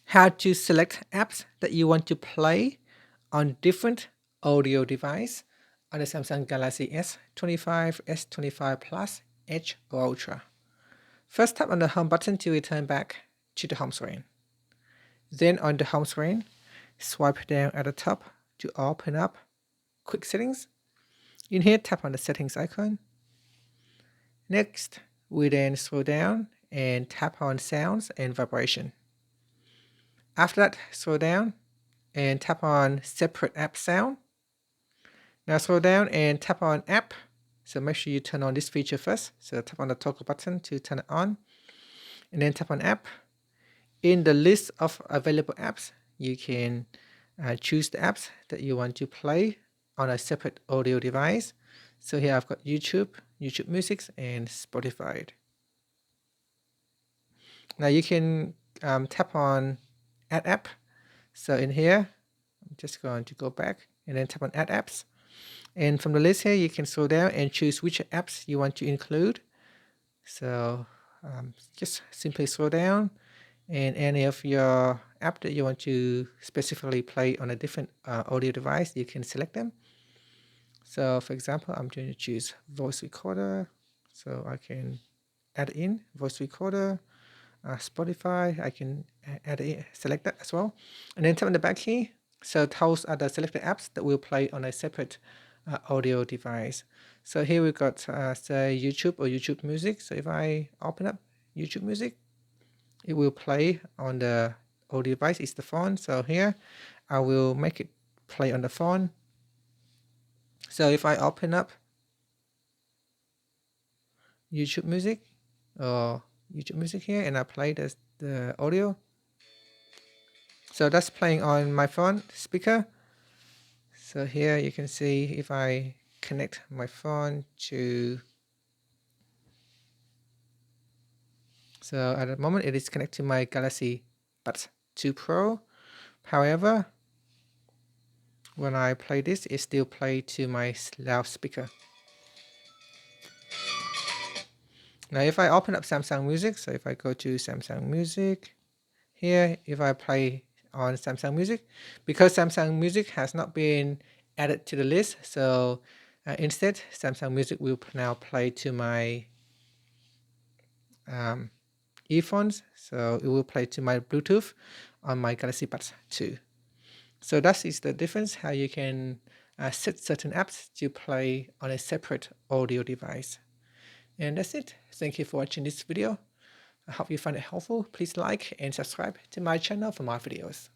how to select apps that you want to play on different audio device on the Samsung Galaxy S25, S25 Plus, Edge or Ultra. First, tap on the home button to return back to the home screen. Then on the home screen, swipe down at the top to open up Quick Settings. In here, tap on the settings icon. Next, we then scroll down and tap on sounds and vibration. After that, scroll down and tap on separate app sound. Now scroll down and tap on app. So make sure you turn on this feature first. So tap on the toggle button to turn it on. And then tap on app. In the list of available apps, you can choose the apps that you want to play on a separate audio device. So here I've got YouTube, YouTube Music, and Spotify. Now you can tap on Add App. So in here, I'm just going to go back and then tap on Add Apps. And from the list here, you can scroll down and choose which apps you want to include. So just simply scroll down, and any of your app that you want to specifically play on a different audio device, you can select them. So for example, I'm going to choose voice recorder. So I can add in voice recorder. Spotify, I can add it, select that as well. And then tap on the back key. So those are the selected apps that will play on a separate audio device. So here we've got say YouTube or YouTube Music. So if I open up YouTube Music, it will play on the audio device. It's the phone. So here I will make it play on the phone. So if I open up YouTube Music or YouTube Music here and I play the audio, so that's playing on my phone speaker. So here you can see if I connect my phone to, so at the moment it is connected to my Galaxy Buds 2 Pro. However, when I play this, it still plays to my loudspeaker. Now if I open up Samsung Music, so if I go to Samsung Music, here if I play on Samsung Music, because Samsung Music has not been added to the list, so instead Samsung Music will now play to my earphones, so it will play to my Bluetooth on my Galaxy Buds 2. So that is the difference, how you can set certain apps to play on a separate audio device. And that's it. Thank you for watching this video. I hope you find it helpful. Please like and subscribe to my channel for more videos.